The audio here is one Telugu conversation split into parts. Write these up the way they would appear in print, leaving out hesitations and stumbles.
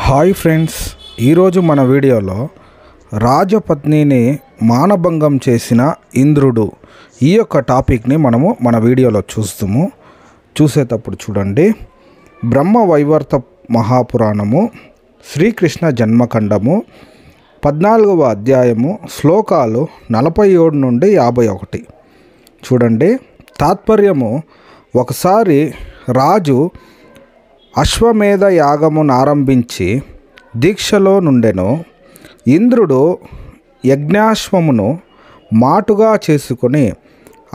హాయ్ ఫ్రెండ్స్, ఈరోజు మన వీడియోలో రాజపత్నిని మానభంగం చేసిన ఇంద్రుడు ఈ యొక్క టాపిక్ని మనము మన వీడియోలో చూసేటప్పుడు చూడండి. బ్రహ్మవైవర్త మహాపురాణము శ్రీకృష్ణ జన్మఖండము 14వ అధ్యాయము శ్లోకాలు 47 నుండి 51 చూడండి. తాత్పర్యము: ఒకసారి రాజు అశ్వమేధ యాగమును ఆరంభించి దీక్షలో నుండెను. ఇంద్రుడు యజ్ఞాశ్వమును మాటుగా చేసుకొని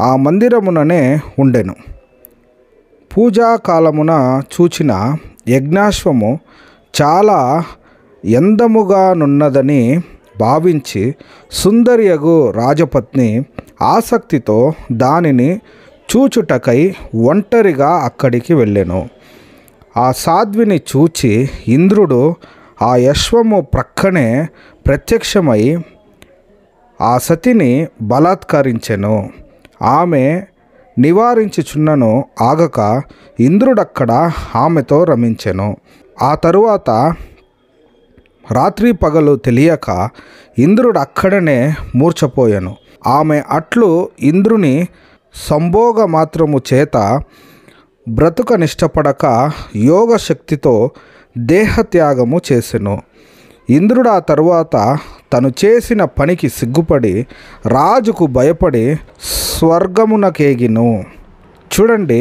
ఆ మందిరముననే ఉండెను. పూజాకాలమున చూచిన యజ్ఞాశ్వము చాలా ఎందముగానున్నదని భావించి సుందరియగు రాజపత్ని ఆసక్తితో దానిని చూచుటకై ఒంటరిగా అక్కడికి వెళ్ళెను. ఆ సాధ్విని చూచి ఇంద్రుడు ఆ యశ్వము ప్రక్కనే ప్రత్యక్షమై ఆ సతిని బలాత్కరించెను. ఆమె నివారించుచున్నను ఆగక ఇంద్రుడక్కడ ఆమెతో రమించెను. ఆ తరువాత రాత్రి పగలు తెలియక ఇంద్రుడు అక్కడనే మూర్ఛపోయెను. ఆమె అట్లు ఇంద్రుని సంభోగ మాత్రము చేత బ్రతుకనిష్టపడక యోగశక్తితో దేహత్యాగము చేసెను. ఇంద్రుడు ఆ తరువాత తను చేసిన పనికి సిగ్గుపడి రాజుకు భయపడి స్వర్గమునకేగిను. చూడండి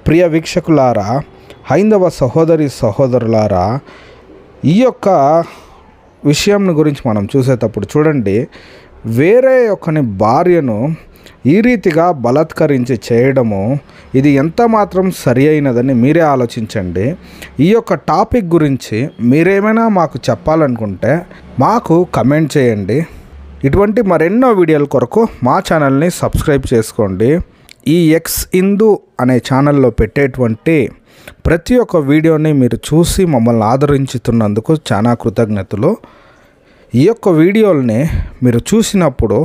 ప్రియ వీక్షకులారా, హైందవ సహోదరులారా, ఈ యొక్క విషయం గురించి మనం చూసేటప్పుడు చూడండి, వేరే ఒకని భార్యను ఈ రీతిగా బలాత్కరించి చేయడము ఇది ఎంత మాత్రం సరి అయినదని మీరే ఆలోచించండి. ఈ యొక్క టాపిక్ గురించి మీరేమైనా మాకు చెప్పాలనుకుంటే మాకు కమెంట్ చేయండి. ఇటువంటి మరెన్నో వీడియోల కొరకు మా ఛానల్ని సబ్స్క్రైబ్ చేసుకోండి. ఈ ఎక్స్ హిందూ అనే ఛానల్లో పెట్టేటువంటి ప్రతి ఒక్క వీడియోని మీరు చూసి మమ్మల్ని ఆదరించుతున్నందుకు చాలా కృతజ్ఞతలు. ఈ యొక్క వీడియోల్ని మీరు చూసినప్పుడు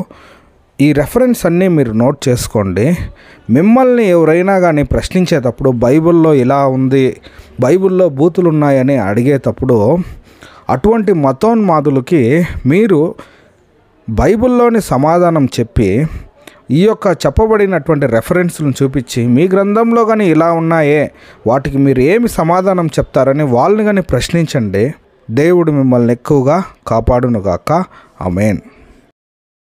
ఈ రెఫరెన్స్ అన్నీ మీరు నోట్ చేసుకోండి. మిమ్మల్ని ఎవరైనా కానీ ప్రశ్నించేటప్పుడు బైబిల్లో ఇలా ఉంది, బైబిల్లో బూతులు ఉన్నాయని అడిగేటప్పుడు అటువంటి మతోన్మాదులకి మీరు బైబిల్లోని సమాధానం చెప్పి ఈ యొక్క చెప్పబడినటువంటి రెఫరెన్స్లను చూపించి మీ గ్రంథంలో కానీ ఇలా ఉన్నాయే వాటికి మీరు ఏమి సమాధానం చెప్తారని వాళ్ళని కానీ ప్రశ్నించండి. దేవుడు మిమ్మల్ని ఎక్కువగా కాపాడునుగాక. ఆమేన్.